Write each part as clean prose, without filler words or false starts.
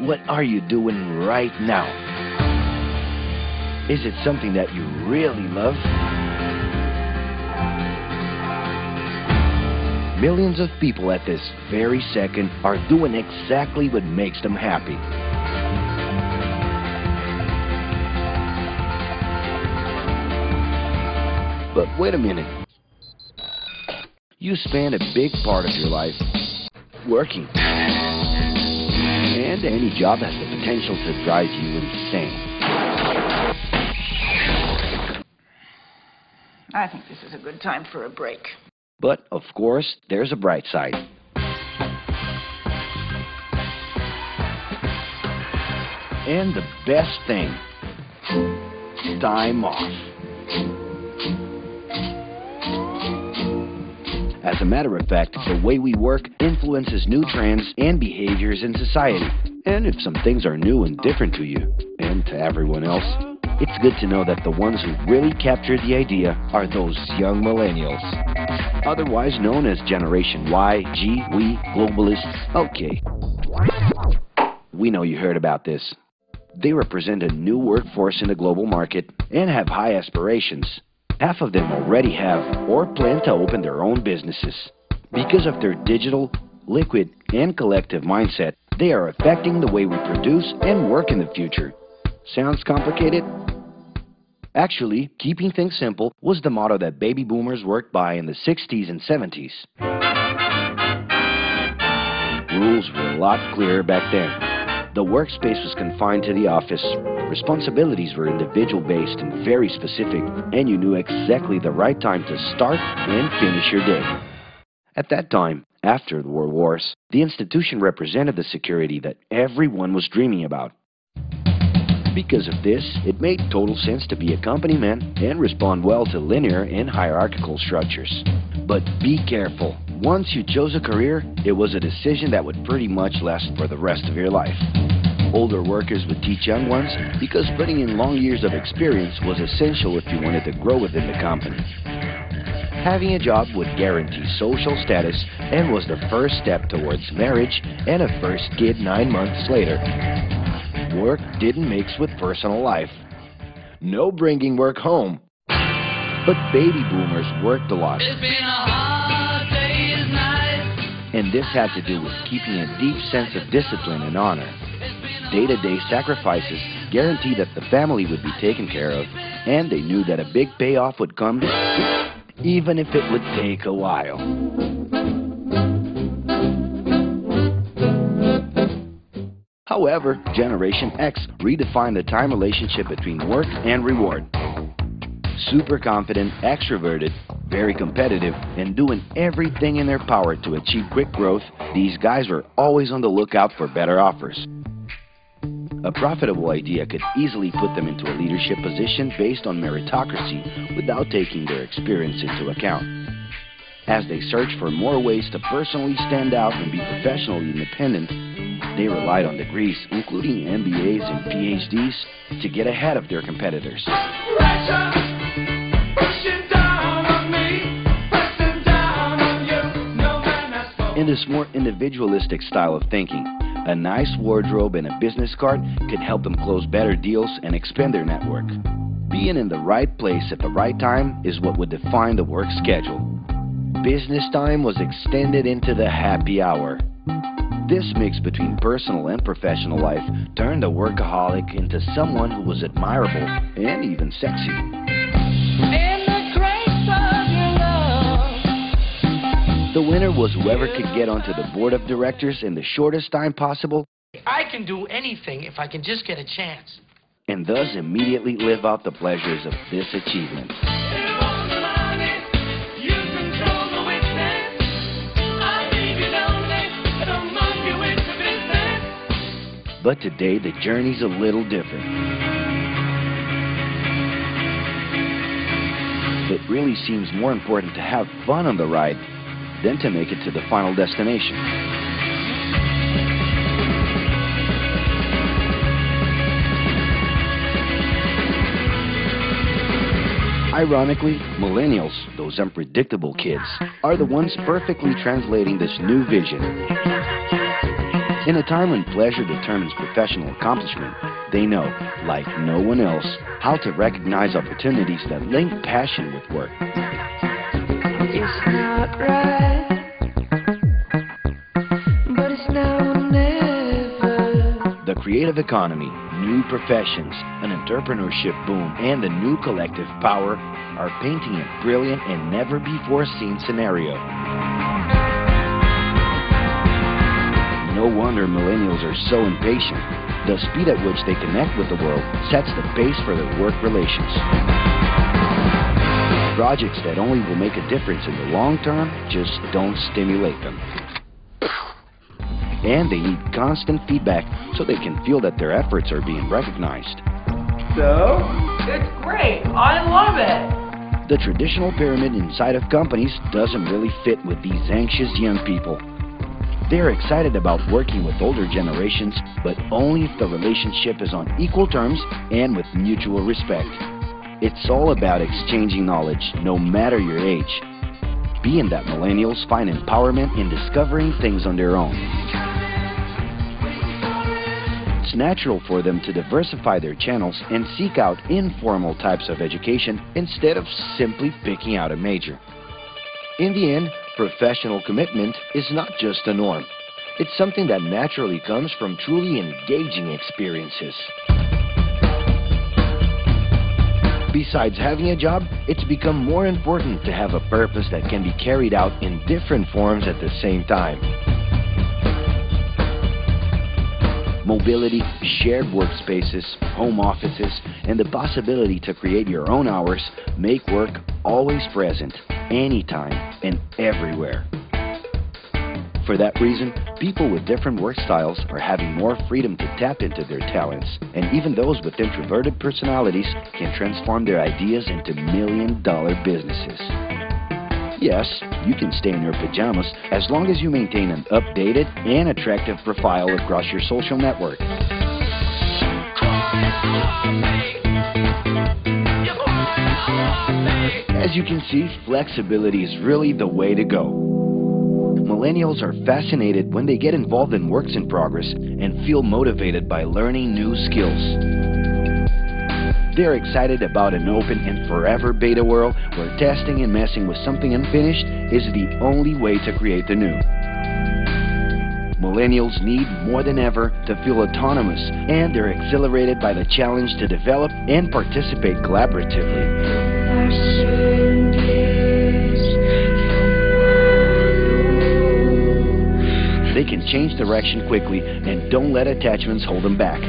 What are you doing right now? Is it something that you really love? Millions of people at this very second are doing exactly what makes them happy. But wait a minute. You spend a big part of your life working. And any job has the potential to drive you insane. I think this is a good time for a break. But, of course, there's a bright side. And the best thing, time off. As a matter of fact, the way we work influences new trends and behaviors in society. And if some things are new and different to you, and to everyone else, it's good to know that the ones who really captured the idea are those young millennials. Otherwise known as Generation Y, G, we, globalists. Okay. We know you heard about this. They represent a new workforce in the global market and have high aspirations. Half of them already have or plan to open their own businesses. Because of their digital, liquid, and collective mindset, they are affecting the way we produce and work in the future. Sounds complicated? Actually, keeping things simple was the motto that baby boomers worked by in the 60s and 70s. Rules were a lot clearer back then. The workspace was confined to the office. Responsibilities were individual-based and very specific, and you knew exactly the right time to start and finish your day. At that time, after the World Wars, the institution represented the security that everyone was dreaming about. Because of this, it made total sense to be a company man and respond well to linear and hierarchical structures. But be careful. Once you chose a career, it was a decision that would pretty much last for the rest of your life. Older workers would teach young ones because putting in long years of experience was essential if you wanted to grow within the company. Having a job would guarantee social status and was the first step towards marriage and a first kid 9 months later. Work didn't mix with personal life. No bringing work home. But baby boomers worked a lot. It's been a hard day's night. And this had to do with keeping a deep sense of discipline and honor. Day-to-day sacrifices guaranteed that the family would be taken care of, and they knew that a big payoff would come, even if it would take a while. However, Generation X redefined the time relationship between work and reward. Super confident, extroverted, very competitive, and doing everything in their power to achieve quick growth, these guys were always on the lookout for better offers. A profitable idea could easily put them into a leadership position based on meritocracy without taking their experience into account. As they searched for more ways to personally stand out and be professionally independent, they relied on degrees, including MBAs and PhDs, to get ahead of their competitors. In this more individualistic style of thinking, a nice wardrobe and a business card could help them close better deals and expand their network. Being in the right place at the right time is what would define the work schedule. Business time was extended into the happy hour. This mix between personal and professional life turned a workaholic into someone who was admirable and even sexy. The winner was whoever could get onto the board of directors in the shortest time possible. I can do anything if I can just get a chance. And thus immediately live out the pleasures of this achievement. But today, the journey's a little different. It really seems more important to have fun on the ride than to make it to the final destination. Ironically, millennials, those unpredictable kids, are the ones perfectly translating this new vision. In a time when pleasure determines professional accomplishment, they know, like no one else, how to recognize opportunities that link passion with work. It's not right, but it's now or never. The creative economy, new professions, an entrepreneurship boom, and the new collective power are painting a brilliant and never-before-seen scenario. No wonder millennials are so impatient. The speed at which they connect with the world sets the pace for their work relations. Projects that only will make a difference in the long term just don't stimulate them. And they need constant feedback so they can feel that their efforts are being recognized. So? It's great. I love it. The traditional pyramid inside of companies doesn't really fit with these anxious young people. They're excited about working with older generations, but only if the relationship is on equal terms and with mutual respect. It's all about exchanging knowledge, no matter your age. Being that millennials find empowerment in discovering things on their own. It's natural for them to diversify their channels and seek out informal types of education instead of simply picking out a major. In the end, professional commitment is not just a norm. It's something that naturally comes from truly engaging experiences. Besides having a job, it's become more important to have a purpose that can be carried out in different forms at the same time. Mobility, shared workspaces, home offices, and the possibility to create your own hours make work always present, anytime and everywhere. For that reason, people with different work styles are having more freedom to tap into their talents, and even those with introverted personalities can transform their ideas into million-dollar businesses. Yes, you can stay in your pajamas as long as you maintain an updated and attractive profile across your social network. As you can see, flexibility is really the way to go. Millennials are fascinated when they get involved in works in progress and feel motivated by learning new skills. They're excited about an open and forever beta world where testing and messing with something unfinished is the only way to create the new. Millennials need more than ever to feel autonomous, and they're exhilarated by the challenge to develop and participate collaboratively. They can change direction quickly and don't let attachments hold them back.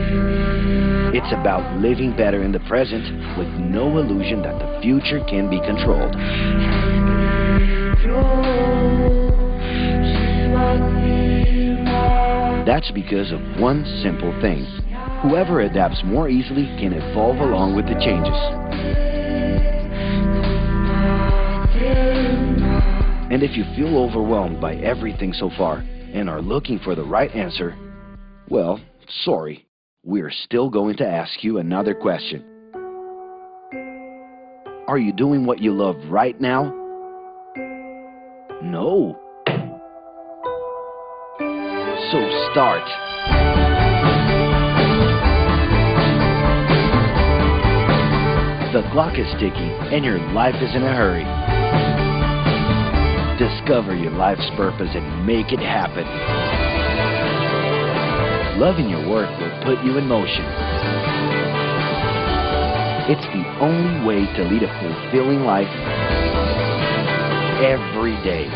It's about living better in the present with no illusion that the future can be controlled. That's because of one simple thing. Whoever adapts more easily can evolve along with the changes. And if you feel overwhelmed by everything so far and are looking for the right answer, well, sorry. We're still going to ask you another question. Are you doing what you love right now? No. So start. The clock is ticking and your life is in a hurry. Discover your life's purpose and make it happen. Loving your work will put you in motion. It's the only way to lead a fulfilling life every day.